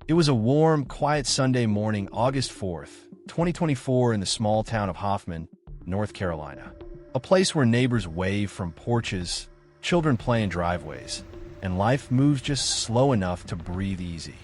It was a warm, quiet Sunday morning, August 4th, 2024, in the small town of Hoffman, North Carolina. A place where neighbors wave from porches, children play in driveways, and life moves just slow enough to breathe easy.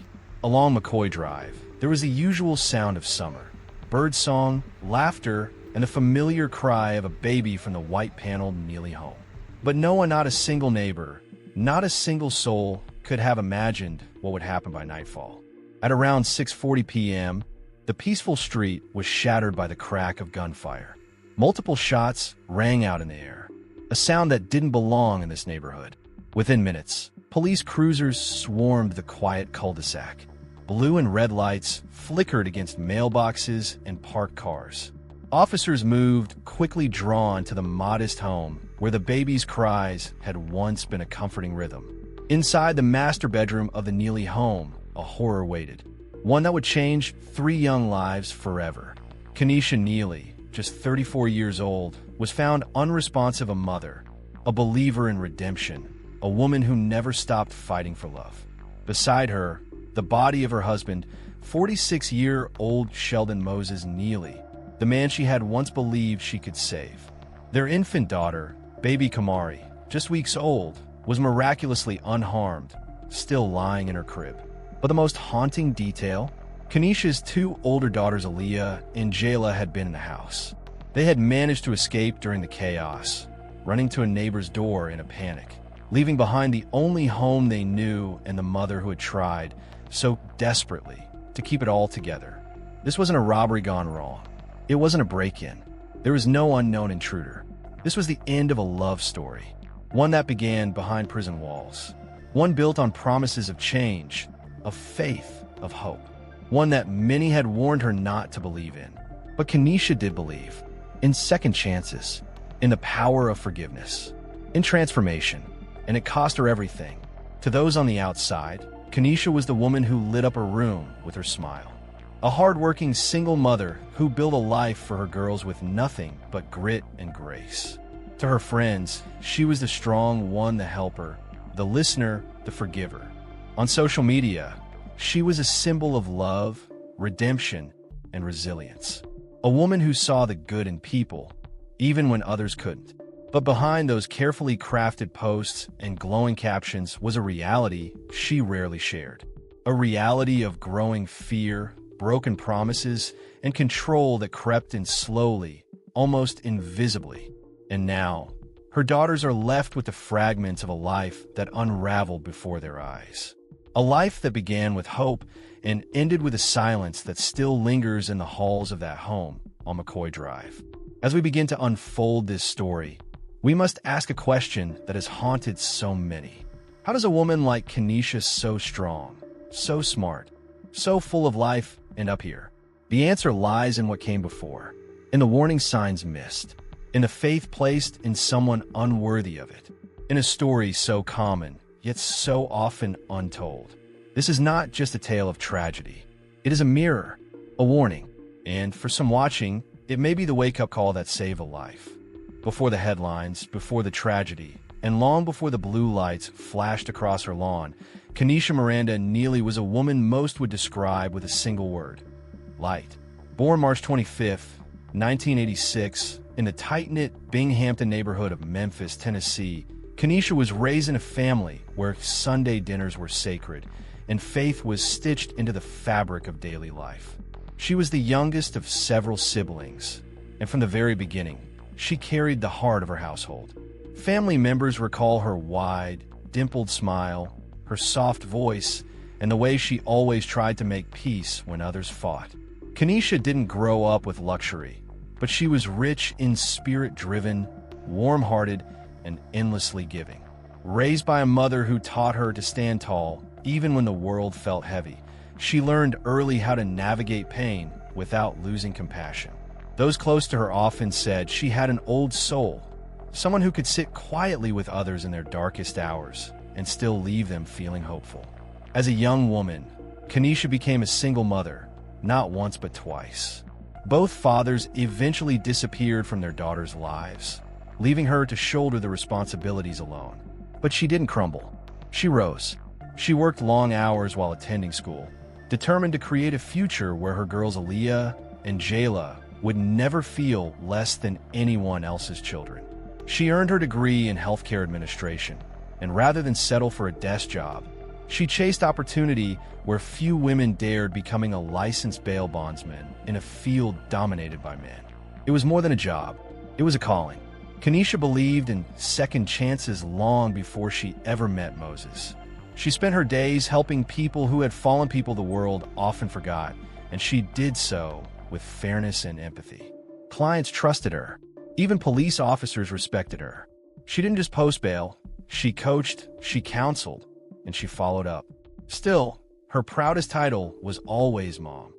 Along McCoy Drive, there was the usual sound of summer: birdsong, laughter, and the familiar cry of a baby from the white-paneled Neely home. But no one, not a single neighbor, not a single soul, could have imagined what would happen by nightfall. At around 6:40 p.m., the peaceful street was shattered by the crack of gunfire. Multiple shots rang out in the air, a sound that didn't belong in this neighborhood. Within minutes, police cruisers swarmed the quiet cul-de-sac. Blue and red lights flickered against mailboxes and parked cars. Officers moved, quickly drawn to the modest home where the baby's cries had once been a comforting rhythm. Inside the master bedroom of the Neely home, a horror waited, one that would change 3 young lives forever. Kenesha Nealy, just 34 years old, was found unresponsive, a mother, a believer in redemption, a woman who never stopped fighting for love. Beside her, the body of her husband, 46-year-old Sheldon Moses Neely, the man she had once believed she could save. Their infant daughter, baby Kamari, just weeks old, was miraculously unharmed, still lying in her crib. But the most haunting detail: Kenesha's 2 older daughters, Aaliyah and Jayla, had been in the house. They had managed to escape during the chaos, running to a neighbor's door in a panic, leaving behind the only home they knew and the mother who had tried so desperately to keep it all together. This wasn't a robbery gone wrong. It wasn't a break-in. There was no unknown intruder. This was the end of a love story, one that began behind prison walls, one built on promises of change, of faith, of hope, one that many had warned her not to believe in. But Kenesha did believe in second chances, in the power of forgiveness, in transformation, and it cost her everything. To those on the outside, Kenesha was the woman who lit up a room with her smile, a hard-working single mother who built a life for her girls with nothing but grit and grace. To her friends, she was the strong one, the helper, the listener, the forgiver. On social media, she was a symbol of love, redemption, and resilience. A woman who saw the good in people, even when others couldn't. But behind those carefully crafted posts and glowing captions was a reality she rarely shared. A reality of growing fear, broken promises, and control that crept in slowly, almost invisibly. And now, her daughters are left with the fragments of a life that unraveled before their eyes. A life that began with hope and ended with a silence that still lingers in the halls of that home on McCoy Drive. As we begin to unfold this story, we must ask a question that has haunted so many. How does a woman like Kenesha, so strong, so smart, so full of life, end up here? The answer lies in what came before, in the warning signs missed, in the faith placed in someone unworthy of it, in a story so common, yet so often untold. This is not just a tale of tragedy. It is a mirror, a warning, and for some watching, it may be the wake-up call that saved a life. Before the headlines, before the tragedy, and long before the blue lights flashed across her lawn, Kenesha Miranda Neely was a woman most would describe with a single word: light. Born March 25, 1986, in the tight-knit Binghamton neighborhood of Memphis, Tennessee, Kenesha was raised in a family where Sunday dinners were sacred and faith was stitched into the fabric of daily life. She was the youngest of several siblings, and from the very beginning, she carried the heart of her household. Family members recall her wide, dimpled smile, her soft voice, and the way she always tried to make peace when others fought. Kenesha didn't grow up with luxury, but she was rich in spirit-driven, warm-hearted, and endlessly giving. Raised by a mother who taught her to stand tall, even when the world felt heavy, she learned early how to navigate pain without losing compassion. Those close to her often said she had an old soul, someone who could sit quietly with others in their darkest hours and still leave them feeling hopeful. As a young woman, Kenesha became a single mother, not once but twice. Both fathers eventually disappeared from their daughters' lives, leaving her to shoulder the responsibilities alone. But she didn't crumble. She rose. She worked long hours while attending school, determined to create a future where her girls Aaliyah and Jayla would never feel less than anyone else's children. She earned her degree in healthcare administration, and rather than settle for a desk job, she chased opportunity where few women dared, becoming a licensed bail bondsman in a field dominated by men. It was more than a job. It was a calling. Kenesha believed in second chances long before she ever met Moses. She spent her days helping people who had fallen people the world often forgot, and she did so with fairness and empathy. Clients trusted her. Even police officers respected her. She didn't just post bail. She coached, she counseled, and she followed up. Still, her proudest title was always mom.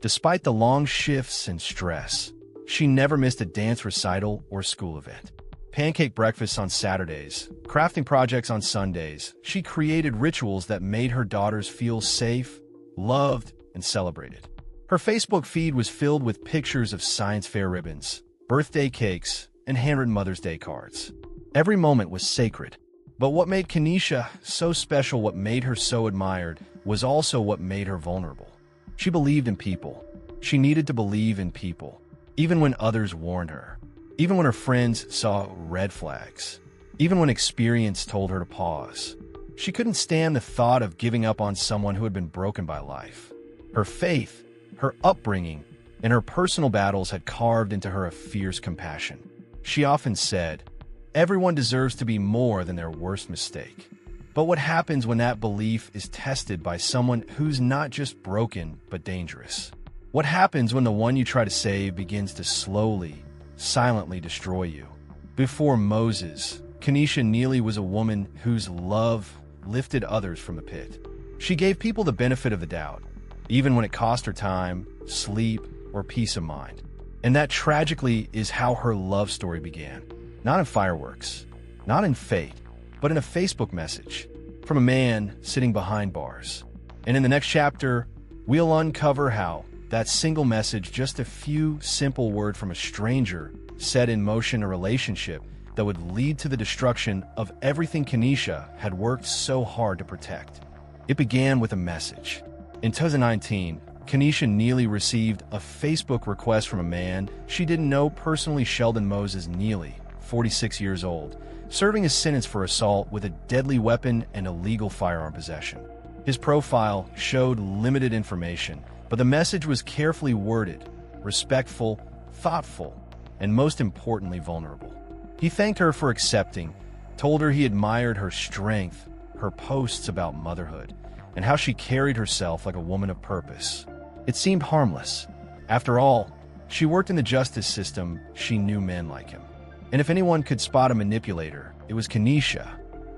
Despite the long shifts and stress, she never missed a dance recital or school event. Pancake breakfasts on Saturdays, crafting projects on Sundays, she created rituals that made her daughters feel safe, loved, and celebrated. Her Facebook feed was filled with pictures of science fair ribbons, birthday cakes, and handwritten Mother's Day cards. Every moment was sacred. But what made Kenesha so special, what made her so admired, was also what made her vulnerable. She believed in people. She needed to believe in people, even when others warned her, even when her friends saw red flags, even when experience told her to pause. She couldn't stand the thought of giving up on someone who had been broken by life. Her faith, her upbringing, and her personal battles had carved into her a fierce compassion. She often said, "Everyone deserves to be more than their worst mistake." But what happens when that belief is tested by someone who's not just broken, but dangerous? What happens when the one you try to save begins to slowly, silently destroy you? Before Moses, Kenesha Nealy was a woman whose love lifted others from the pit. She gave people the benefit of the doubt, even when it cost her time, sleep, or peace of mind. And that tragically is how her love story began. Not in fireworks, not in fate, but in a Facebook message from a man sitting behind bars. And in the next chapter, we'll uncover how that single message, just a few simple words from a stranger, set in motion a relationship that would lead to the destruction of everything Kenesha had worked so hard to protect. It began with a message. In 2019, Kenesha Nealy received a Facebook request from a man she didn't know personally, Sheldon Moses Neely, 46 years old, serving a sentence for assault with a deadly weapon and illegal firearm possession. His profile showed limited information, but the message was carefully worded, respectful, thoughtful, and most importantly, vulnerable. He thanked her for accepting, told her he admired her strength, her posts about motherhood, and how she carried herself like a woman of purpose. It seemed harmless. After all, she worked in the justice system. She knew men like him. And if anyone could spot a manipulator, it was Kenesha,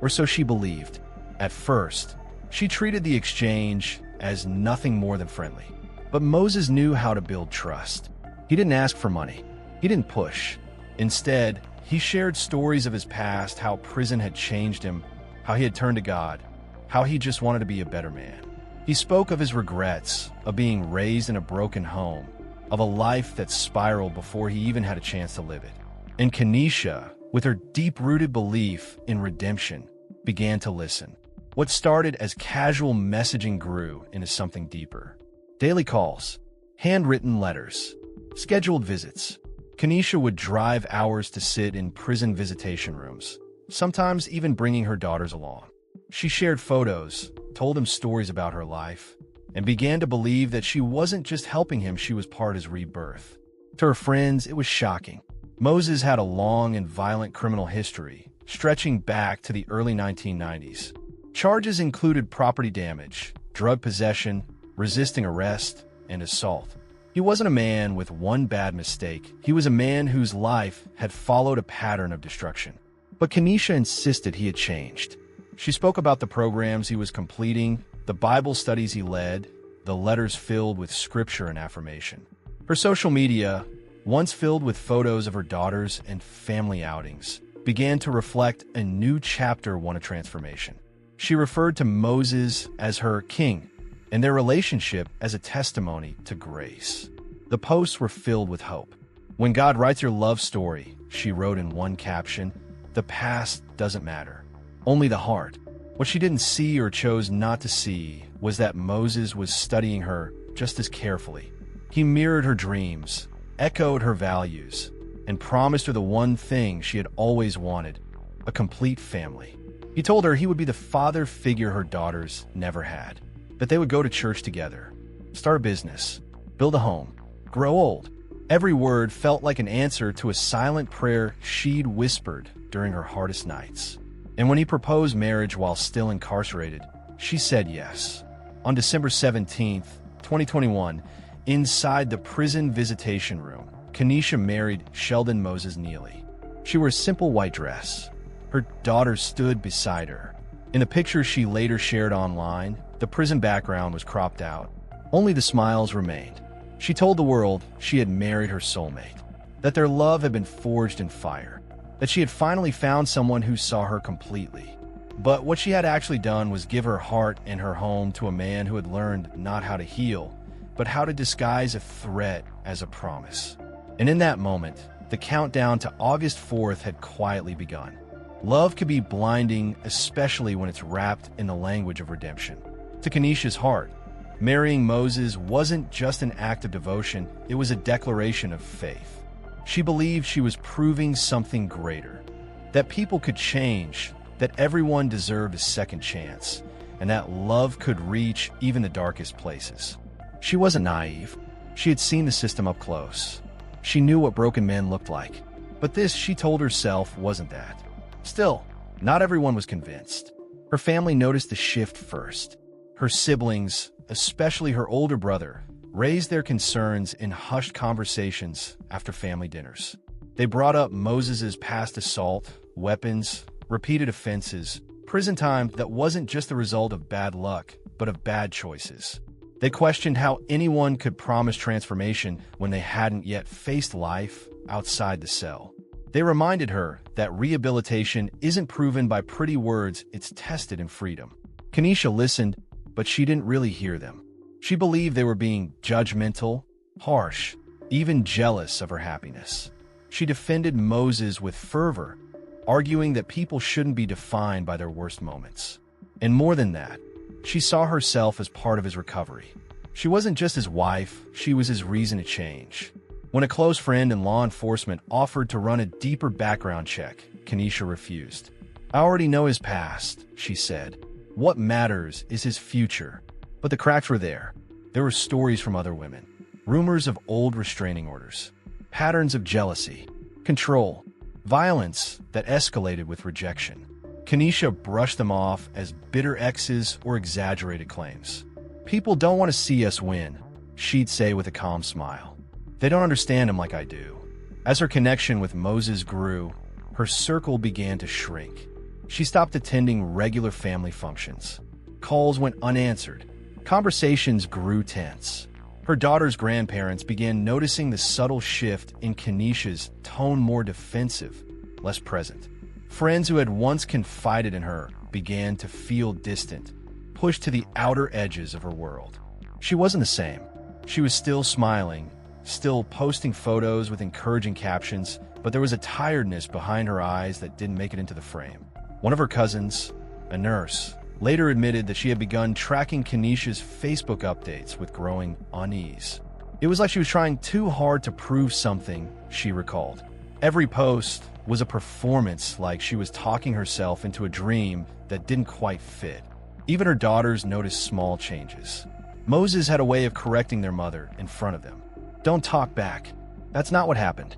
or so she believed. At first, she treated the exchange as nothing more than friendly. But Moses knew how to build trust. He didn't ask for money. He didn't push. Instead, he shared stories of his past, how prison had changed him, how he had turned to God, how he just wanted to be a better man. He spoke of his regrets, of being raised in a broken home, of a life that spiraled before he even had a chance to live it. And Kenesha, with her deep-rooted belief in redemption, began to listen. What started as casual messaging grew into something deeper. Daily calls, handwritten letters, scheduled visits. Kenesha would drive hours to sit in prison visitation rooms, sometimes even bringing her daughters along. She shared photos, told him stories about her life, and began to believe that she wasn't just helping him, she was part of his rebirth. To her friends, it was shocking. Moses had a long and violent criminal history, stretching back to the early 1990s. Charges included property damage, drug possession, resisting arrest, and assault. He wasn't a man with one bad mistake. He was a man whose life had followed a pattern of destruction. But Kenesha insisted he had changed. She spoke about the programs he was completing, the Bible studies he led, the letters filled with scripture and affirmation. Her social media, once filled with photos of her daughters and family outings, began to reflect a new chapter, one of transformation. She referred to Moses as her king, and their relationship as a testimony to grace. The posts were filled with hope. "When God writes your love story," she wrote in one caption, "the past doesn't matter. Only the heart." What she didn't see or chose not to see was that Moses was studying her just as carefully. He mirrored her dreams, echoed her values, and promised her the one thing she had always wanted: a complete family. He told her he would be the father figure her daughters never had, that they would go to church together, start a business, build a home, grow old. Every word felt like an answer to a silent prayer she'd whispered during her hardest nights. And when he proposed marriage while still incarcerated, she said yes. On December 17, 2021, inside the prison visitation room, Kenesha married Sheldon Moses Neely. She wore a simple white dress. Her daughter stood beside her. In the picture she later shared online, the prison background was cropped out. Only the smiles remained. She told the world she had married her soulmate, that their love had been forged in fire, that she had finally found someone who saw her completely. But what she had actually done was give her heart and her home to a man who had learned not how to heal, but how to disguise a threat as a promise. And in that moment, the countdown to August 4th had quietly begun. Love could be blinding, especially when it's wrapped in the language of redemption. To Kenesha's heart, marrying Moses wasn't just an act of devotion, it was a declaration of faith. She believed she was proving something greater, that people could change, that everyone deserved a second chance, and that love could reach even the darkest places. She wasn't naive. She had seen the system up close. She knew what broken men looked like. But this, she told herself, wasn't that. Still, not everyone was convinced. Her family noticed the shift first. Her siblings, especially her older brother, raised their concerns in hushed conversations after family dinners. They brought up Moses's past assault, weapons, repeated offenses, prison time that wasn't just the result of bad luck, but of bad choices. They questioned how anyone could promise transformation when they hadn't yet faced life outside the cell. They reminded her that rehabilitation isn't proven by pretty words, it's tested in freedom. Kenesha listened, but she didn't really hear them. She believed they were being judgmental, harsh, even jealous of her happiness. She defended Moses with fervor, arguing that people shouldn't be defined by their worst moments. And more than that, she saw herself as part of his recovery. She wasn't just his wife, she was his reason to change. When a close friend in law enforcement offered to run a deeper background check, Kenesha refused. "I already know his past," she said. "What matters is his future." But the cracks were there. There were stories from other women, rumors of old restraining orders, patterns of jealousy, control, violence that escalated with rejection. Kenesha brushed them off as bitter exes or exaggerated claims. "People don't want to see us win," she'd say with a calm smile. "They don't understand him like I do." As her connection with Moses grew, her circle began to shrink. She stopped attending regular family functions. Calls went unanswered. Conversations grew tense. Her daughter's grandparents began noticing the subtle shift in Kenesha's tone, more defensive, less present. Friends who had once confided in her began to feel distant, pushed to the outer edges of her world. She wasn't the same. She was still smiling, still posting photos with encouraging captions, but there was a tiredness behind her eyes that didn't make it into the frame. One of her cousins, a nurse, later admitted that she had begun tracking Kenesha's Facebook updates with growing unease. It was like she was trying too hard to prove something, she recalled. Every post was a performance, like she was talking herself into a dream that didn't quite fit. Even her daughters noticed small changes. Moses had a way of correcting their mother in front of them. "Don't talk back. That's not what happened.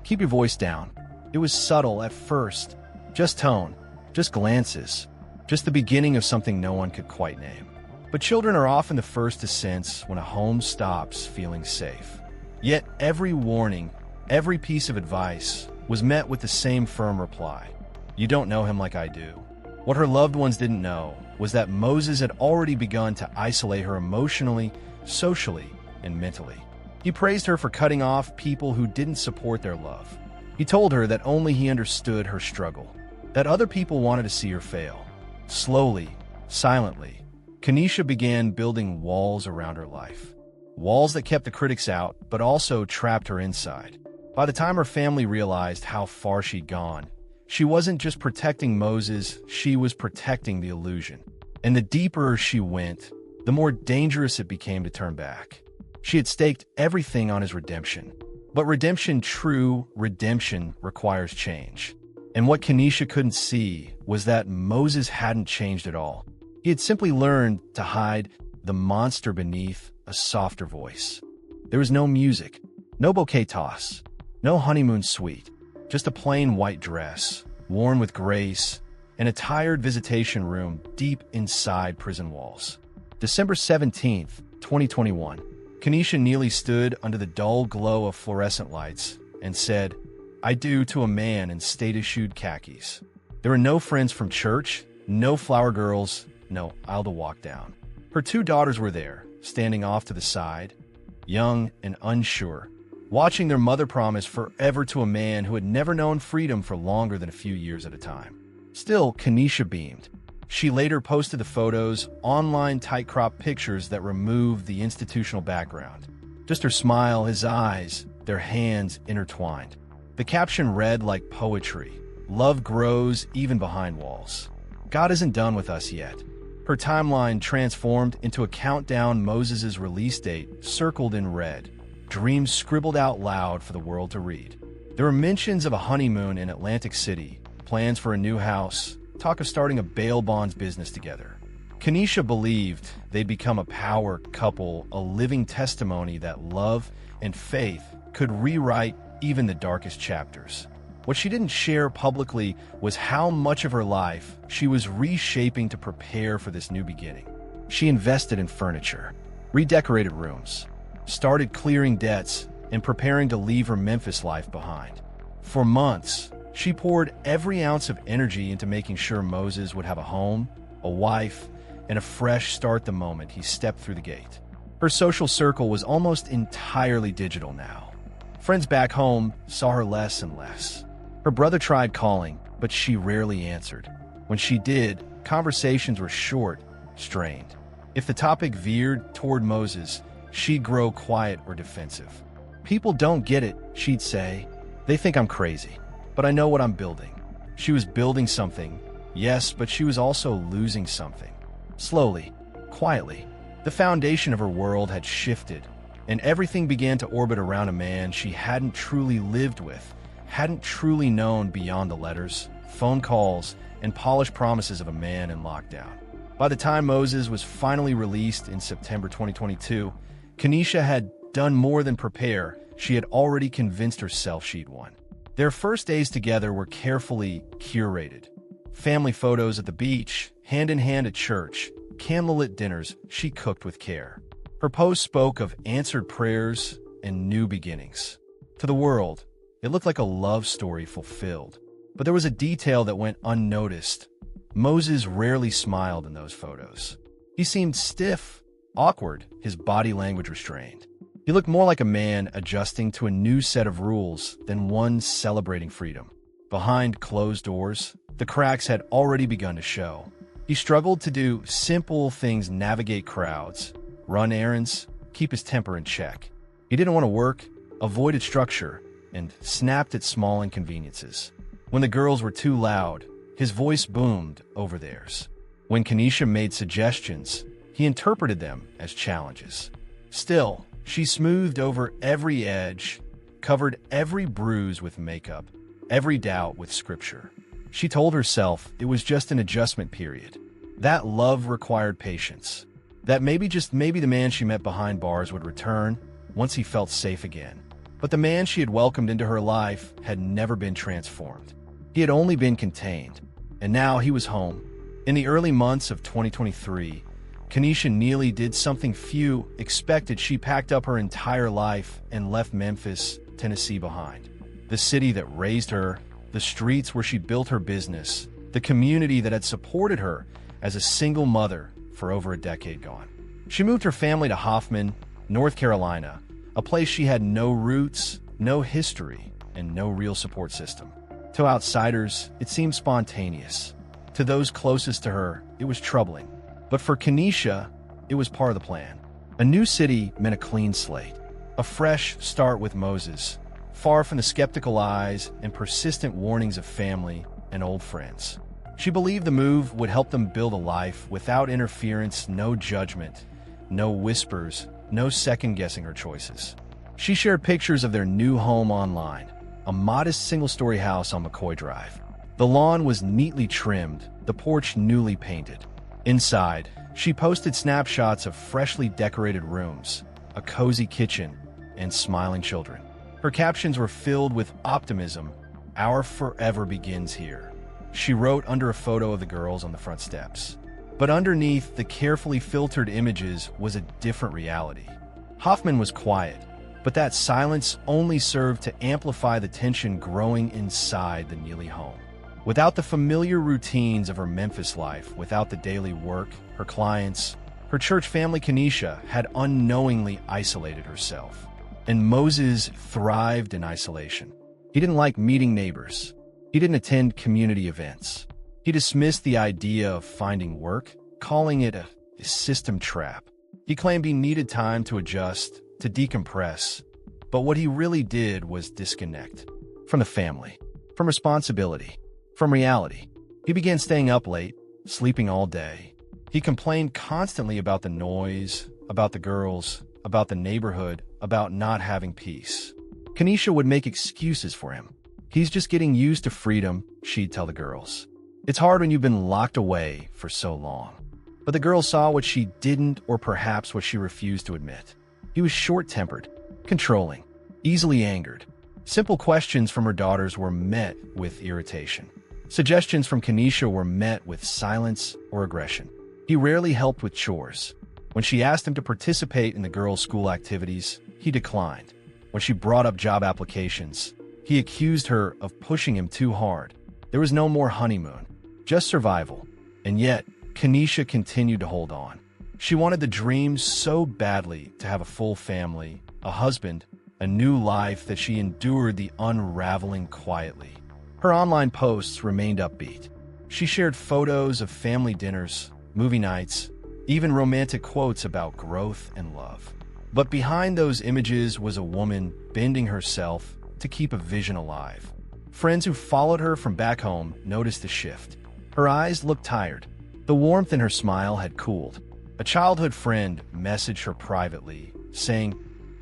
Keep your voice down." It was subtle at first, just tone, just glances, just the beginning of something no one could quite name. But children are often the first to sense when a home stops feeling safe. Yet every warning, every piece of advice was met with the same firm reply: "You don't know him like I do." What her loved ones didn't know was that Moses had already begun to isolate her emotionally, socially, and mentally. He praised her for cutting off people who didn't support their love. He told her that only he understood her struggle, that other people wanted to see her fail. Slowly, silently, Kenesha began building walls around her life. Walls that kept the critics out, but also trapped her inside. By the time her family realized how far she'd gone, She wasn't just protecting Moses, she was protecting the illusion. And the deeper she went, the more dangerous it became to turn back. She had staked everything on his redemption. But true redemption, requires change. And what Kenesha couldn't see was that Moses hadn't changed at all. He had simply learned to hide the monster beneath a softer voice. There was no music, no bouquet toss, no honeymoon suite, just a plain white dress, worn with grace, and a tired visitation room deep inside prison walls. December 17th, 2021. Kenesha Nealy stood under the dull glow of fluorescent lights and said, "I do," to a man in state-issued khakis. There were no friends from church, no flower girls, no aisle to walk down. Her two daughters were there, standing off to the side, young and unsure, watching their mother promise forever to a man who had never known freedom for longer than a few years at a time. Still, Kenesha beamed. She later posted the photos, online tight-cropped pictures that removed the institutional background. Just her smile, his eyes, their hands intertwined. The caption read like poetry, "Love grows even behind walls. God isn't done with us yet." Her timeline transformed into a countdown, Moses' release date circled in red, dreams scribbled out loud for the world to read. There were mentions of a honeymoon in Atlantic City, plans for a new house, talk of starting a bail bonds business together. Kenesha believed they'd become a power couple, a living testimony that love and faith could rewrite even the darkest chapters. What she didn't share publicly was how much of her life she was reshaping to prepare for this new beginning. She invested in furniture, redecorated rooms, started clearing debts, and preparing to leave her Memphis life behind. For months, she poured every ounce of energy into making sure Moses would have a home, a wife, and a fresh start the moment he stepped through the gate. Her social circle was almost entirely digital now. Friends back home saw her less and less. Her brother tried calling, but she rarely answered. When she did, conversations were short, strained. If the topic veered toward Moses, she'd grow quiet or defensive. "People don't get it," she'd say. "They think I'm crazy. But I know what I'm building." She was building something, yes, but she was also losing something. Slowly, quietly, the foundation of her world had shifted, and everything began to orbit around a man she hadn't truly lived with, hadn't truly known beyond the letters, phone calls, and polished promises of a man in lockdown. By the time Moses was finally released in September 2022, Kenesha had done more than prepare. She had already convinced herself she'd won. Their first days together were carefully curated. Family photos at the beach, hand-in-hand at church, candlelit dinners she cooked with care. Her post spoke of answered prayers and new beginnings. To the world, it looked like a love story fulfilled. But there was a detail that went unnoticed. Moses rarely smiled in those photos. He seemed stiff, awkward, his body language restrained. He looked more like a man adjusting to a new set of rules than one celebrating freedom. Behind closed doors, the cracks had already begun to show. He struggled to do simple things, navigate crowds, run errands, keep his temper in check. He didn't want to work, avoided structure, and snapped at small inconveniences. When the girls were too loud, his voice boomed over theirs. When Kenesha made suggestions, he interpreted them as challenges. Still, she smoothed over every edge, covered every bruise with makeup, every doubt with scripture. She told herself it was just an adjustment period. That love required patience. That maybe, just maybe, the man she met behind bars would return once he felt safe again. But the man she had welcomed into her life had never been transformed. He had only been contained. And now he was home. In the early months of 2023, Kenesha Nealy did something few expected. She packed up her entire life and left Memphis, Tennessee behind. The city that raised her, the streets where she built her business, the community that had supported her as a single mother for over a decade gone. She moved her family to Hoffman, North Carolina, a place she had no roots, no history, and no real support system. To outsiders, it seemed spontaneous. To those closest to her, it was troubling. But for Kenesha, it was part of the plan. A new city meant a clean slate, a fresh start with Moses. Far from the skeptical eyes and persistent warnings of family, and old friends. She believed the move would help them build a life without interference, no judgment, no whispers, no second-guessing her choices. She shared pictures of their new home online, a modest single-story house on McCoy Drive. The lawn was neatly trimmed, the porch newly painted. Inside, she posted snapshots of freshly decorated rooms, a cozy kitchen, and smiling children. Her captions were filled with optimism. "Our forever begins here," she wrote under a photo of the girls on the front steps. But underneath the carefully filtered images was a different reality. Hoffman was quiet, but that silence only served to amplify the tension growing inside the Neely home. Without the familiar routines of her Memphis life, without the daily work, her clients, her church family, Kenesha had unknowingly isolated herself. And Moses thrived in isolation. He didn't like meeting neighbors. He didn't attend community events. He dismissed the idea of finding work, calling it a system trap. He claimed he needed time to adjust, to decompress. But what he really did was disconnect from the family, from responsibility, from reality. He began staying up late, sleeping all day. He complained constantly about the noise, about the girls, about the neighborhood, about not having peace. Kenesha would make excuses for him. "He's just getting used to freedom," she'd tell the girls. "It's hard when you've been locked away for so long." But the girls saw what she didn't, or perhaps what she refused to admit. He was short-tempered, controlling, easily angered. Simple questions from her daughters were met with irritation. Suggestions from Kenesha were met with silence or aggression. He rarely helped with chores. When she asked him to participate in the girls' school activities, he declined. When she brought up job applications, he accused her of pushing him too hard. There was no more honeymoon, just survival. And yet, Kenesha continued to hold on. She wanted the dream so badly to have a full family, a husband, a new life, that she endured the unraveling quietly. Her online posts remained upbeat. She shared photos of family dinners, movie nights, even romantic quotes about growth and love. But behind those images was a woman bending herself to keep a vision alive. Friends who followed her from back home noticed the shift. Her eyes looked tired. The warmth in her smile had cooled. A childhood friend messaged her privately, saying,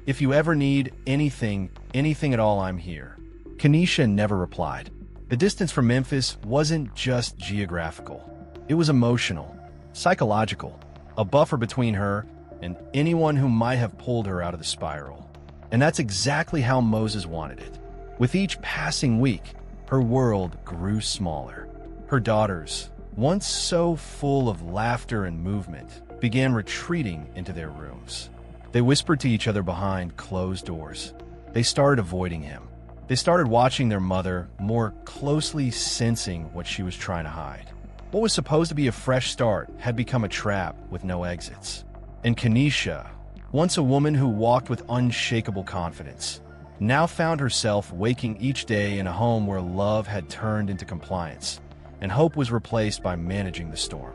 "If you ever need anything at all, I'm here." Kenesha never replied. The distance from Memphis wasn't just geographical. It was emotional, psychological, a buffer between her and anyone who might have pulled her out of the spiral. And that's exactly how Moses wanted it. With each passing week, her world grew smaller. Her daughters, once so full of laughter and movement, began retreating into their rooms. They whispered to each other behind closed doors. They started avoiding him. They started watching their mother more closely, sensing what she was trying to hide. What was supposed to be a fresh start had become a trap with no exits. And Kenesha, once a woman who walked with unshakable confidence, now found herself waking each day in a home where love had turned into compliance, and hope was replaced by managing the storm.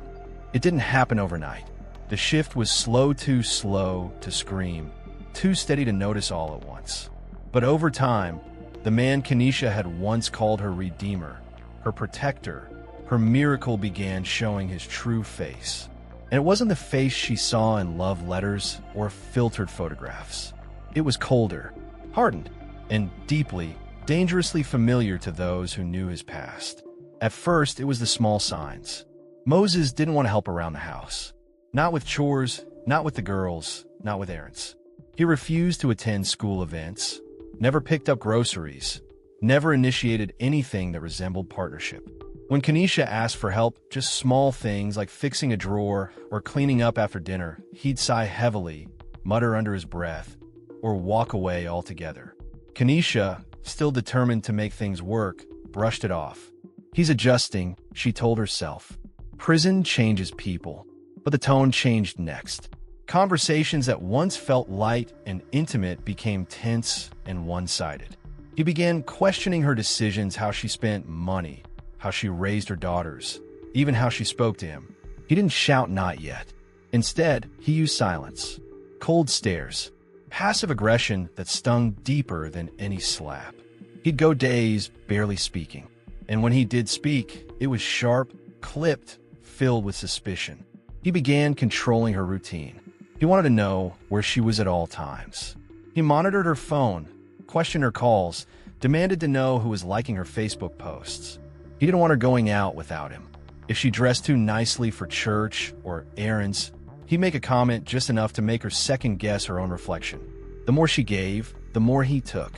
It didn't happen overnight. The shift was too slow to scream, too steady to notice all at once. But over time, the man Kenesha had once called her redeemer, her protector, her miracle began showing his true face. And it wasn't the face she saw in love letters or filtered photographs. It was colder, hardened, and deeply, dangerously familiar to those who knew his past. At first, it was the small signs. Moses didn't want to help around the house. Not with chores, not with the girls, not with errands. He refused to attend school events, never picked up groceries, never initiated anything that resembled partnership. When Kenesha asked for help, just small things like fixing a drawer or cleaning up after dinner, he'd sigh heavily, mutter under his breath, or walk away altogether. Kenesha, still determined to make things work, brushed it off. "He's adjusting," she told herself. Prison changes people, but the tone changed next. Conversations that once felt light and intimate became tense and one-sided. He began questioning her decisions, how she spent money, how she raised her daughters, even how she spoke to him. He didn't shout "not yet." Instead, he used silence, cold stares, passive aggression that stung deeper than any slap. He'd go days barely speaking, And when he did speak, it was sharp, clipped, filled with suspicion. He began controlling her routine. He wanted to know where she was at all times. He monitored her phone, questioned her calls, demanded to know who was liking her Facebook posts. He didn't want her going out without him. If she dressed too nicely for church or errands, he'd make a comment just enough to make her second-guess her own reflection. The more she gave, the more he took.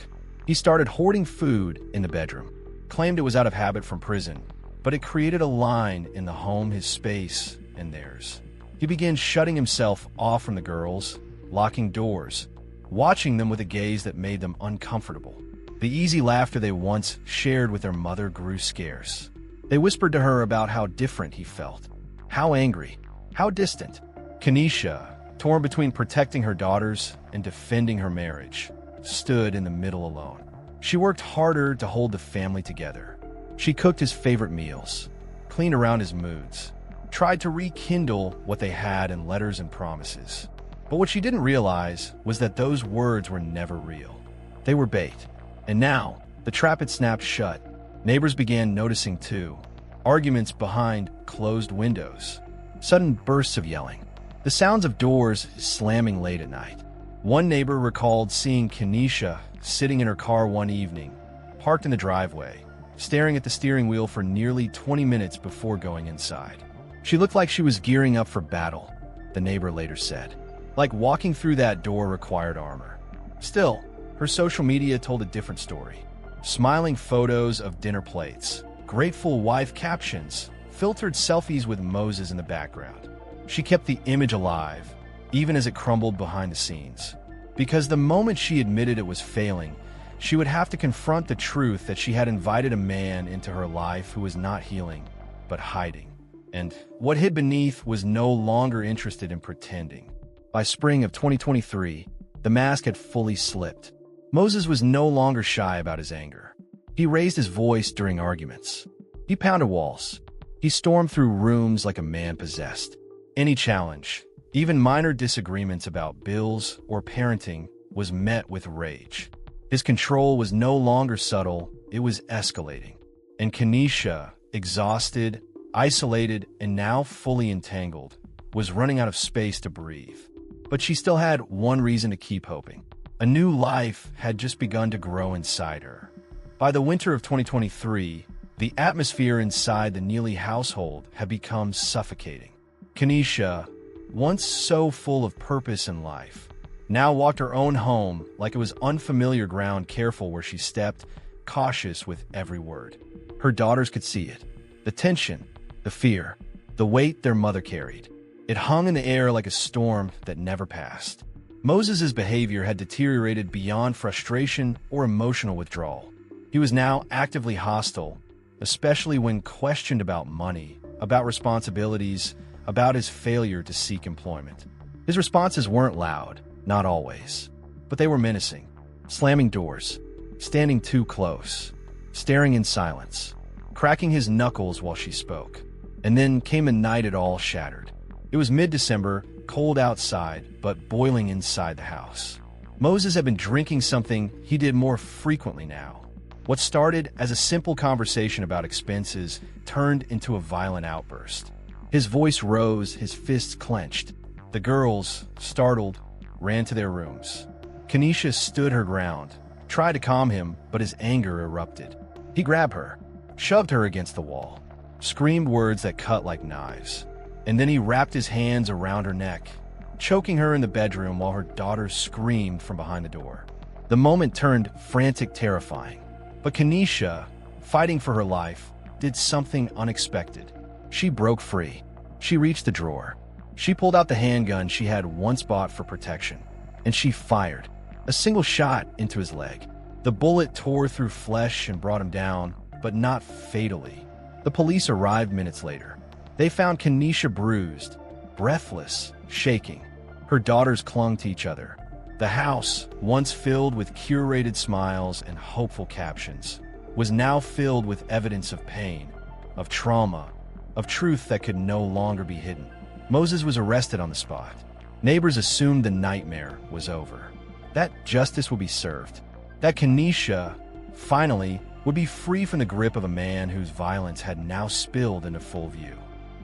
He started hoarding food in the bedroom, claimed it was out of habit from prison, but it created a line in the home, his space and theirs. He began shutting himself off from the girls, locking doors, watching them with a gaze that made them uncomfortable. The easy laughter they once shared with their mother grew scarce. They whispered to her about how different he felt, how angry, how distant. Kenesha, torn between protecting her daughters and defending her marriage, stood in the middle alone. She worked harder to hold the family together. She cooked his favorite meals, cleaned around his moods, tried to rekindle what they had in letters and promises. But what she didn't realize was that those words were never real. They were bait. And now, the trap had snapped shut. Neighbors began noticing too. Arguments behind closed windows. Sudden bursts of yelling. The sounds of doors slamming late at night. One neighbor recalled seeing Kenesha sitting in her car one evening, parked in the driveway, staring at the steering wheel for nearly 20 minutes before going inside. She looked like she was gearing up for battle, the neighbor later said. Like walking through that door required armor. Still, her social media told a different story. Smiling photos of dinner plates, grateful wife captions, filtered selfies with Moses in the background. She kept the image alive, even as it crumbled behind the scenes. Because the moment she admitted it was failing, she would have to confront the truth that she had invited a man into her life who was not healing, but hiding. And what hid beneath was no longer interested in pretending. By spring of 2023, the mask had fully slipped. Moses was no longer shy about his anger. He raised his voice during arguments. He pounded walls. He stormed through rooms like a man possessed. Any challenge, even minor disagreements about bills or parenting, was met with rage. His control was no longer subtle, it was escalating. And Kenesha, exhausted, isolated, and now fully entangled, was running out of space to breathe. But she still had one reason to keep hoping. A new life had just begun to grow inside her. By the winter of 2023, the atmosphere inside the Neely household had become suffocating. Kenesha, once so full of purpose in life, now walked her own home like it was unfamiliar ground, careful where she stepped, cautious with every word. Her daughters could see it. The tension, the fear, the weight their mother carried. It hung in the air like a storm that never passed. Moses's behavior had deteriorated beyond frustration or emotional withdrawal. He was now actively hostile, especially when questioned about money, about responsibilities, about his failure to seek employment. His responses weren't loud, not always, but they were menacing. Slamming doors, standing too close, staring in silence, cracking his knuckles while she spoke. And then came a night it all shattered. It was mid-December, cold outside, but boiling inside the house. Moses had been drinking something he did more frequently now. What started as a simple conversation about expenses turned into a violent outburst. His voice rose, his fists clenched. The girls, startled, ran to their rooms. Kenesha stood her ground, tried to calm him, but his anger erupted. He grabbed her, shoved her against the wall, screamed words that cut like knives. And then he wrapped his hands around her neck, choking her in the bedroom while her daughters screamed from behind the door. The moment turned frantic, terrifying. But Kenesha, fighting for her life, did something unexpected. She broke free. She reached the drawer. She pulled out the handgun she had once bought for protection, and she fired. A single shot into his leg. The bullet tore through flesh and brought him down, but not fatally. The police arrived minutes later. They found Kenesha bruised, breathless, shaking. Her daughters clung to each other. The house, once filled with curated smiles and hopeful captions, was now filled with evidence of pain, of trauma, of truth that could no longer be hidden. Moses was arrested on the spot. Neighbors assumed the nightmare was over, that justice would be served, that Kenesha, finally, would be free from the grip of a man whose violence had now spilled into full view.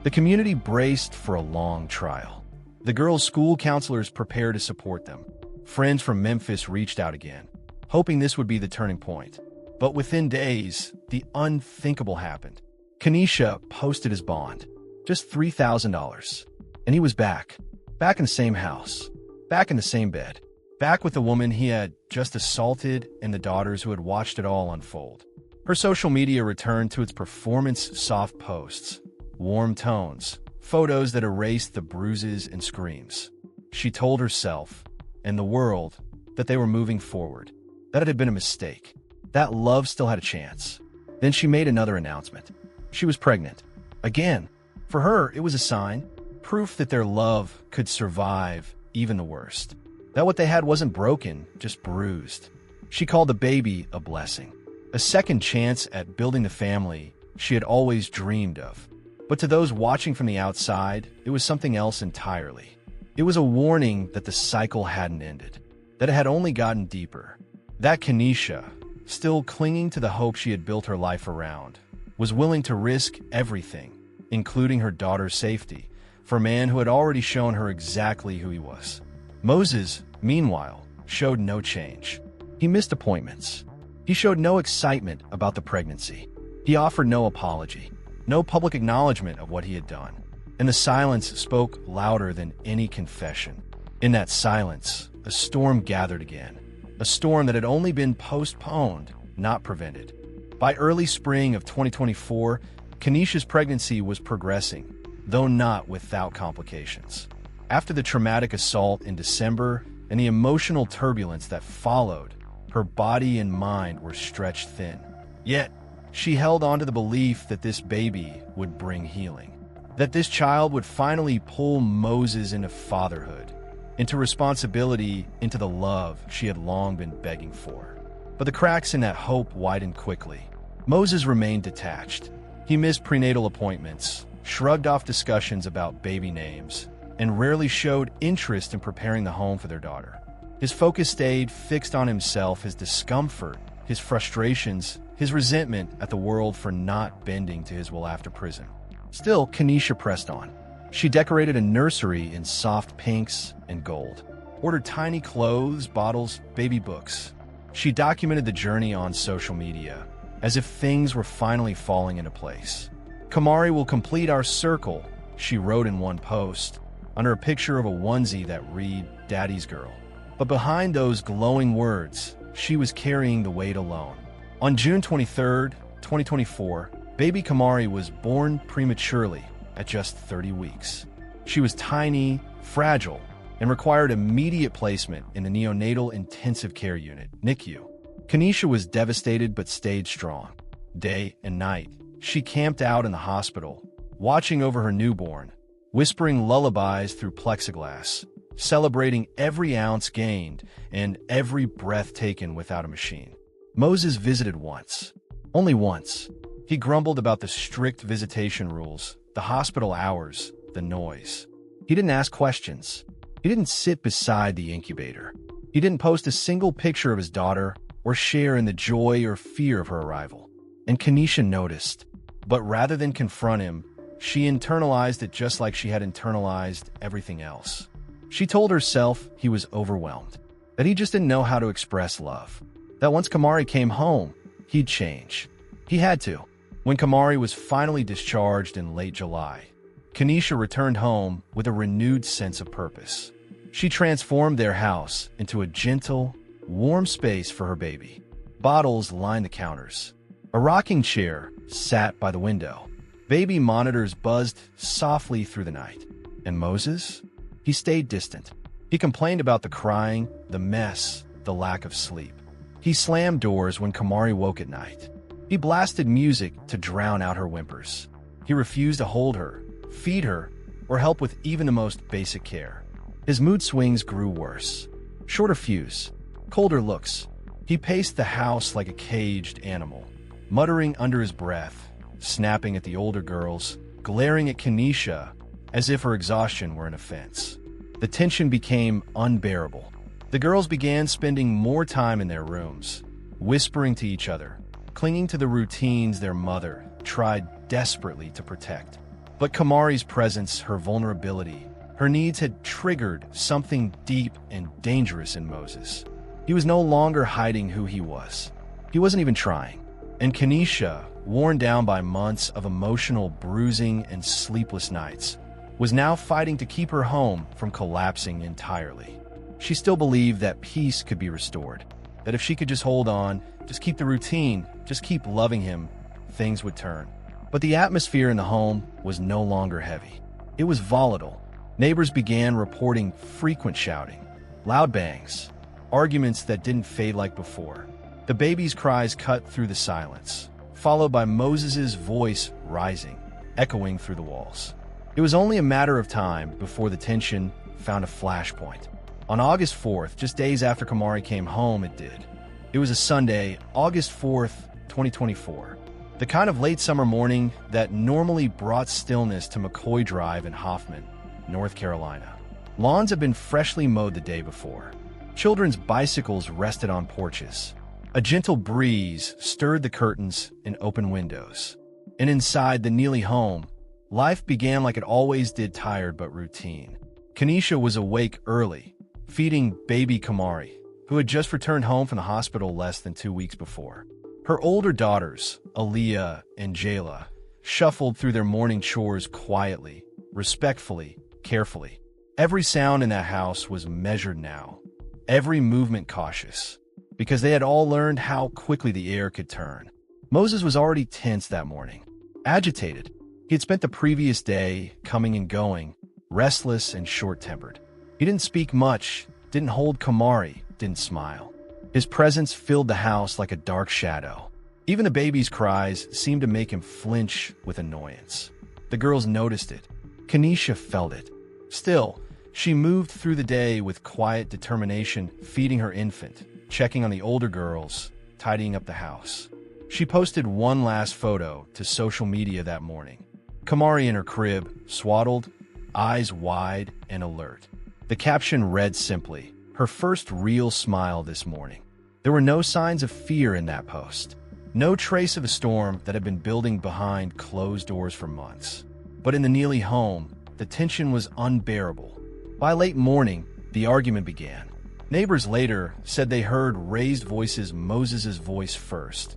The community braced for a long trial. The girls' school counselors prepared to support them. Friends from Memphis reached out again, hoping this would be the turning point. But within days, the unthinkable happened. Kenesha posted his bond, just $3,000. And he was back in the same house, back in the same bed, back with the woman he had just assaulted and the daughters who had watched it all unfold. Her social media returned to its performance-soft posts, warm tones, photos that erased the bruises and screams. She told herself and the world that they were moving forward, that it had been a mistake, that love still had a chance. Then she made another announcement. She was pregnant. Again. For her, it was a sign, proof that their love could survive even the worst. That what they had wasn't broken, just bruised. She called the baby a blessing, a second chance at building the family she had always dreamed of. But to those watching from the outside, it was something else entirely. It was a warning that the cycle hadn't ended, that it had only gotten deeper. That Kenesha, still clinging to the hope she had built her life around, was willing to risk everything, including her daughter's safety, for a man who had already shown her exactly who he was. Moses, meanwhile, showed no change. He missed appointments. He showed no excitement about the pregnancy. He offered no apology, no public acknowledgement of what he had done. And the silence spoke louder than any confession. In that silence, a storm gathered again, a storm that had only been postponed, not prevented. By early spring of 2024, Kenesha's pregnancy was progressing, though not without complications. After the traumatic assault in December and the emotional turbulence that followed, her body and mind were stretched thin. Yet, she held on to the belief that this baby would bring healing, that this child would finally pull Moses into fatherhood, into responsibility, into the love she had long been begging for. But the cracks in that hope widened quickly. Moses remained detached. He missed prenatal appointments, shrugged off discussions about baby names, and rarely showed interest in preparing the home for their daughter. His focus stayed fixed on himself, his discomfort, his frustrations, his resentment at the world for not bending to his will after prison. Still, Kenesha pressed on. She decorated a nursery in soft pinks and gold, ordered tiny clothes, bottles, baby books. She documented the journey on social media, as if things were finally falling into place. "Kamari will complete our circle," she wrote in one post, under a picture of a onesie that read, "Daddy's Girl." But behind those glowing words, she was carrying the weight alone. On June 23, 2024, baby Kamari was born prematurely at just 30 weeks. She was tiny, fragile, and required immediate placement in the neonatal intensive care unit, NICU. Kenesha was devastated but stayed strong. Day and night, she camped out in the hospital, watching over her newborn, whispering lullabies through plexiglass, celebrating every ounce gained and every breath taken without a machine. Moses visited once, only once. He grumbled about the strict visitation rules, the hospital hours, the noise. He didn't ask questions. He didn't sit beside the incubator. He didn't post a single picture of his daughter or share in the joy or fear of her arrival. And Kenesha noticed. But rather than confront him, she internalized it just like she had internalized everything else. She told herself he was overwhelmed, that he just didn't know how to express love, that once Kamari came home, he'd change. He had to. When Kamari was finally discharged in late July, Kenesha returned home with a renewed sense of purpose. She transformed their house into a gentle, warm space for her baby. Bottles lined the counters. A rocking chair sat by the window. Baby monitors buzzed softly through the night. And Moses? He stayed distant. He complained about the crying, the mess, the lack of sleep. He slammed doors when Kamari woke at night. He blasted music to drown out her whimpers. He refused to hold her, feed her, or help with even the most basic care. His mood swings grew worse. Shorter fuse, colder looks. He paced the house like a caged animal, muttering under his breath, snapping at the older girls, glaring at Kenesha as if her exhaustion were an offense. The tension became unbearable. The girls began spending more time in their rooms, whispering to each other, clinging to the routines their mother tried desperately to protect. But Kamari's presence, her vulnerability, her needs had triggered something deep and dangerous in Moses. He was no longer hiding who he was. He wasn't even trying. And Kenesha, worn down by months of emotional bruising and sleepless nights, was now fighting to keep her home from collapsing entirely. She still believed that peace could be restored, that if she could just hold on, just keep the routine, just keep loving him, things would turn. But the atmosphere in the home was no longer heavy. It was volatile. Neighbors began reporting frequent shouting, loud bangs, arguments that didn't fade like before. The baby's cries cut through the silence, followed by Moses's voice rising, echoing through the walls. It was only a matter of time before the tension found a flashpoint. On August 4th, just days after Kamari came home, it did. It was a Sunday, August 4th, 2024. The kind of late summer morning that normally brought stillness to McCoy Drive in Hoffman, North Carolina. Lawns had been freshly mowed the day before. Children's bicycles rested on porches. A gentle breeze stirred the curtains and open windows. And inside the Neely home, life began like it always did, tired but routine. Kenesha was awake early, feeding baby Kamari, who had just returned home from the hospital less than 2 weeks before. Her older daughters, Aaliyah and Jayla, shuffled through their morning chores quietly, respectfully, carefully. Every sound in that house was measured now, every movement cautious, because they had all learned how quickly the air could turn. Moses was already tense that morning, agitated. He had spent the previous day coming and going, restless and short-tempered. He didn't speak much, didn't hold Kamari, didn't smile. His presence filled the house like a dark shadow. Even the baby's cries seemed to make him flinch with annoyance. The girls noticed it. Kenesha felt it. Still, she moved through the day with quiet determination, feeding her infant, checking on the older girls, tidying up the house. She posted one last photo to social media that morning. Kamari in her crib, swaddled, eyes wide and alert. The caption read simply, "Her first real smile this morning." There were no signs of fear in that post. No trace of a storm that had been building behind closed doors for months. But in the Neely home, the tension was unbearable. By late morning, the argument began. Neighbors later said they heard raised voices, Moses's voice first,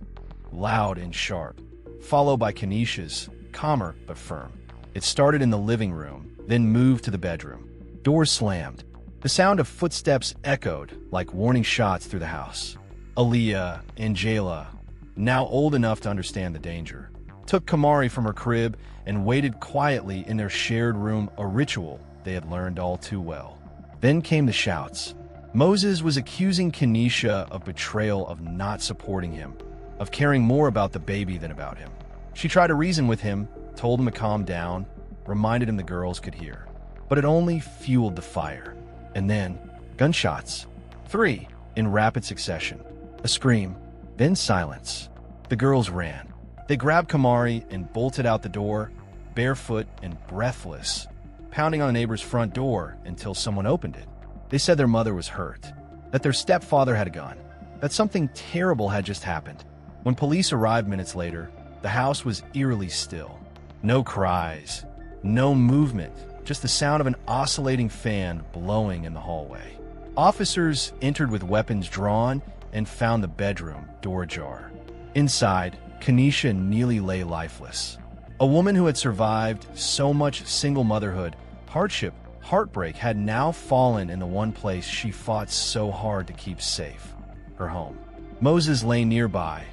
loud and sharp, followed by Kenesha's, calmer but firm. It started in the living room, then moved to the bedroom. Doors slammed. The sound of footsteps echoed like warning shots through the house. Aaliyah and Jayla, now old enough to understand the danger, took Kamari from her crib and waited quietly in their shared room, a ritual they had learned all too well. Then came the shouts. Moses was accusing Kenesha of betrayal, of not supporting him, of caring more about the baby than about him. She tried to reason with him, told him to calm down, reminded him the girls could hear. But it only fueled the fire. And then, gunshots. 3, in rapid succession. A scream, then silence. The girls ran. They grabbed Kamari and bolted out the door, barefoot and breathless, pounding on the neighbor's front door until someone opened it. They said their mother was hurt, that their stepfather had a gun, that something terrible had just happened. When police arrived minutes later, the house was eerily still. No cries, no movement, just the sound of an oscillating fan blowing in the hallway. Officers entered with weapons drawn and found the bedroom door ajar. Inside, Kenesha Nealy lay lifeless. A woman who had survived so much single motherhood, hardship, heartbreak had now fallen in the one place she fought so hard to keep safe, her home. Moses lay nearby,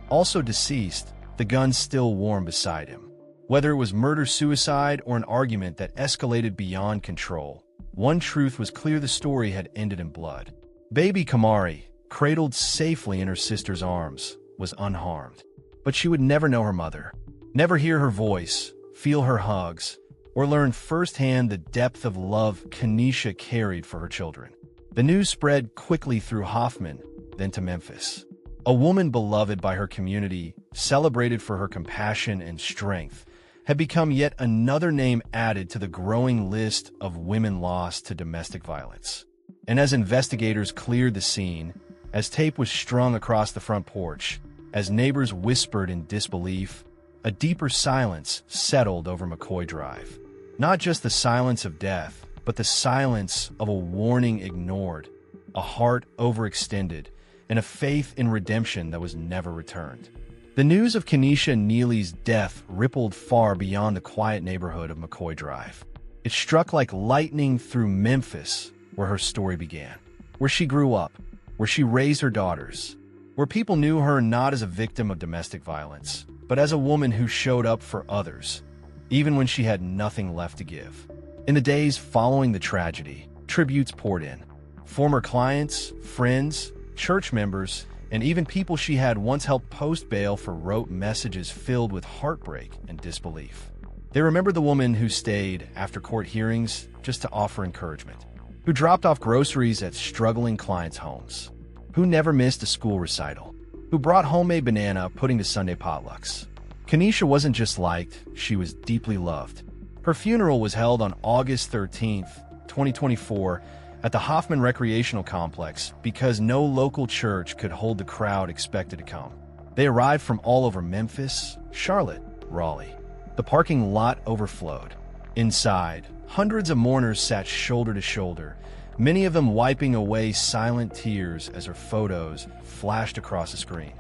also deceased, the gun still warm beside him. Whether it was murder-suicide or an argument that escalated beyond control, one truth was clear: the story had ended in blood. Baby Kamari, cradled safely in her sister's arms, was unharmed. But she would never know her mother, never hear her voice, feel her hugs, or learn firsthand the depth of love Kenesha carried for her children. The news spread quickly through Hoffman, then to Memphis. A woman beloved by her community, celebrated for her compassion and strength, had become yet another name added to the growing list of women lost to domestic violence. And as investigators cleared the scene, as tape was strung across the front porch, As neighbors whispered in disbelief, a deeper silence settled over McCoy Drive. Not just the silence of death, but the silence of a warning ignored, a heart overextended, and a faith in redemption that was never returned. The news of Kenesha Nealy's death rippled far beyond the quiet neighborhood of McCoy Drive. It struck like lightning through Memphis, where her story began, where she grew up, where she raised her daughters, where people knew her not as a victim of domestic violence, but as a woman who showed up for others, even when she had nothing left to give. In the days following the tragedy, tributes poured in. Former clients, friends, church members, and even people she had once helped post bail for wrote messages filled with heartbreak and disbelief. They remembered the woman who stayed after court hearings just to offer encouragement, who dropped off groceries at struggling clients' homes, who never missed a school recital, who brought homemade banana pudding to Sunday potlucks. Kenesha wasn't just liked, she was deeply loved. Her funeral was held on August 13th, 2024, at the Hoffman Recreational Complex because no local church could hold the crowd expected to come. They arrived from all over Memphis, Charlotte, Raleigh. The parking lot overflowed. Inside, hundreds of mourners sat shoulder to shoulder, many of them wiping away silent tears as her photos flashed across the screen.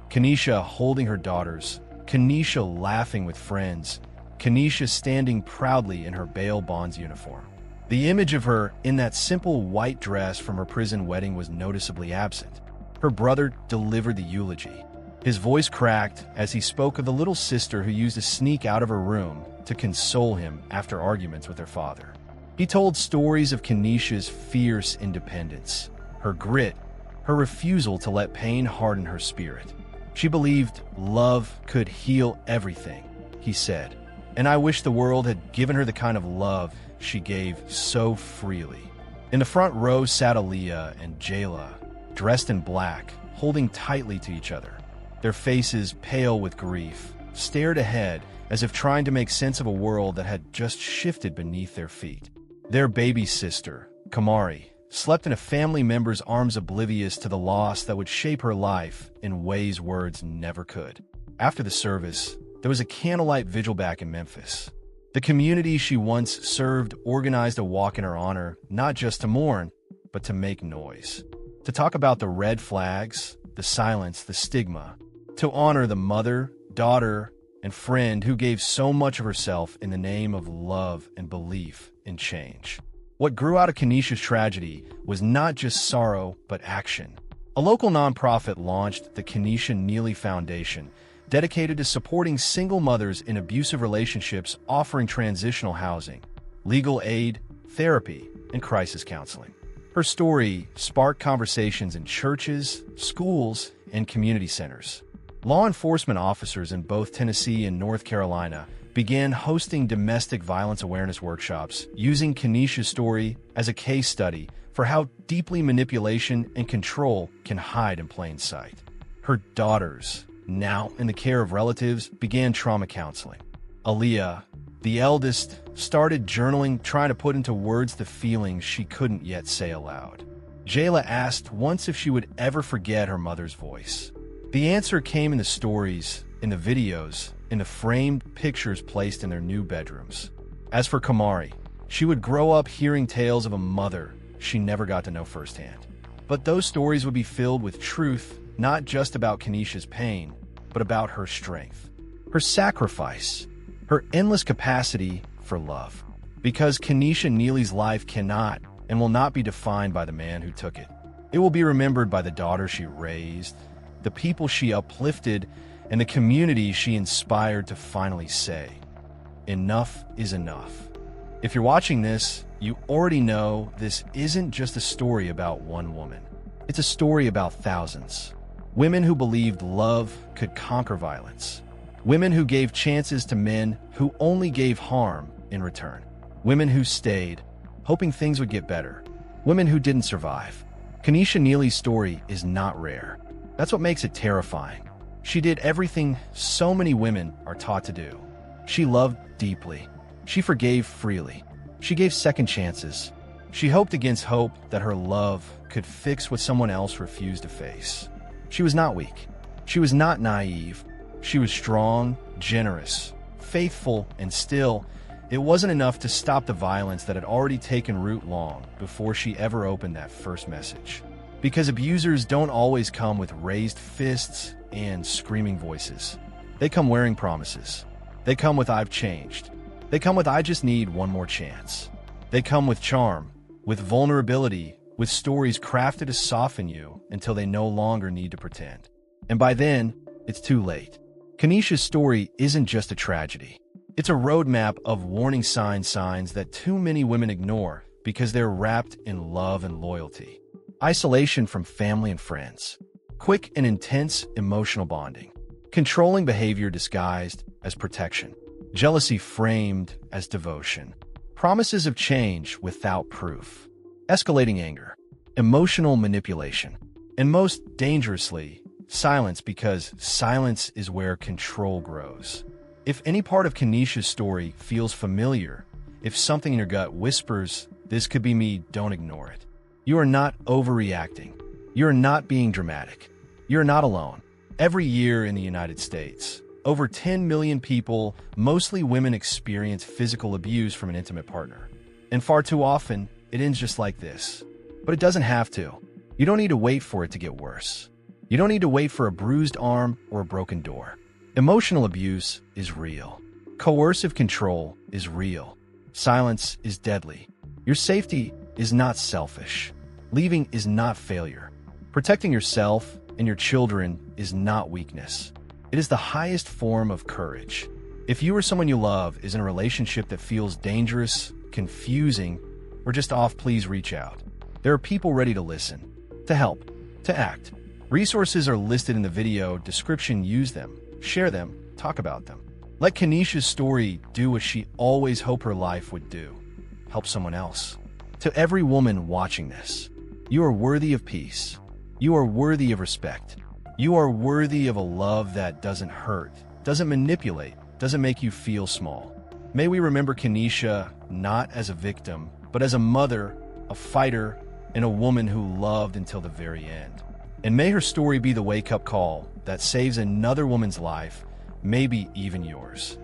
Kenesha holding her daughters, Kenesha laughing with friends, Kenesha standing proudly in her bail bonds uniform. The image of her in that simple white dress from her prison wedding was noticeably absent. Her brother delivered the eulogy. His voice cracked as he spoke of the little sister who used to sneak out of her room to console him after arguments with her father. He told stories of Kenesha's fierce independence, her grit, her refusal to let pain harden her spirit. She believed love could heal everything, he said, and I wish the world had given her the kind of love she gave so freely. In the front row sat Aaliyah and Jayla, dressed in black, holding tightly to each other. Their faces, pale with grief, stared ahead as if trying to make sense of a world that had just shifted beneath their feet. Their baby sister, Kamari, slept in a family member's arms, oblivious to the loss that would shape her life in ways words never could. After the service, there was a candlelight vigil back in Memphis. The community she once served organized a walk in her honor, not just to mourn, but to make noise. To talk about the red flags, the silence, the stigma. To honor the mother, daughter, and friend who gave so much of herself in the name of love and belief in change. What grew out of Kenesha's tragedy was not just sorrow, but action. A local nonprofit launched the Kenesha Nealy Foundation, dedicated to supporting single mothers in abusive relationships, offering transitional housing, legal aid, therapy, and crisis counseling. Her story sparked conversations in churches, schools, and community centers. Law enforcement officers in both Tennessee and North Carolina began hosting domestic violence awareness workshops, using Kenesha's story as a case study for how deeply manipulation and control can hide in plain sight. Her daughters, now in the care of relatives, began trauma counseling. Aaliyah, the eldest, started journaling, trying to put into words the feelings she couldn't yet say aloud. Jayla asked once if she would ever forget her mother's voice. The answer came in the stories, in the videos, in the framed pictures placed in their new bedrooms. As for Kamari, she would grow up hearing tales of a mother she never got to know firsthand. But those stories would be filled with truth, not just about Kenesha's pain, but about her strength, her sacrifice, her endless capacity for love. Because Kenesha Nealy's life cannot and will not be defined by the man who took it. It will be remembered by the daughter she raised, the people she uplifted, and the community she inspired to finally say, enough is enough. If you're watching this, you already know this isn't just a story about one woman. It's a story about thousands. Women who believed love could conquer violence. Women who gave chances to men who only gave harm in return. Women who stayed, hoping things would get better. Women who didn't survive. Kenesha Nealy's story is not rare. That's what makes it terrifying. She did everything so many women are taught to do. She loved deeply. She forgave freely. She gave second chances. She hoped against hope that her love could fix what someone else refused to face. She was not weak. She was not naive. She was strong, generous, faithful, and still, it wasn't enough to stop the violence that had already taken root long before she ever opened that first message. Because abusers don't always come with raised fists and screaming voices. They come wearing promises. They come with "I've changed." They come with "I just need one more chance." They come with charm, with vulnerability, with stories crafted to soften you until they no longer need to pretend. And by then, it's too late. Kenesha's story isn't just a tragedy. It's a roadmap of warning signs that too many women ignore because they're wrapped in love and loyalty. Isolation from family and friends. Quick and intense emotional bonding. Controlling behavior disguised as protection. Jealousy framed as devotion. Promises of change without proof. Escalating anger. Emotional manipulation. And most dangerously, silence, because silence is where control grows. If any part of Kenesha's story feels familiar, if something in your gut whispers, "This could be me," don't ignore it. You are not overreacting. You are not being dramatic. You are not alone. Every year in the United States, over 10 million people, mostly women, experience physical abuse from an intimate partner. And far too often, it ends just like this. But it doesn't have to. You don't need to wait for it to get worse. You don't need to wait for a bruised arm or a broken door. Emotional abuse is real. Coercive control is real. Silence is deadly. Your safety is not selfish. Leaving is not failure. Protecting yourself and your children is not weakness. It is the highest form of courage. If you or someone you love is in a relationship that feels dangerous, confusing, or just off, please reach out. There are people ready to listen, to help, to act. Resources are listed in the video description. Use them. Share them, talk about them. Let Kenesha's story do what she always hoped her life would do. Help someone else. To every woman watching this, you are worthy of peace. You are worthy of respect. You are worthy of a love that doesn't hurt, doesn't manipulate, doesn't make you feel small. May we remember Kenesha not as a victim, but as a mother, a fighter, and a woman who loved until the very end. And may her story be the wake-up call that saves another woman's life, maybe even yours.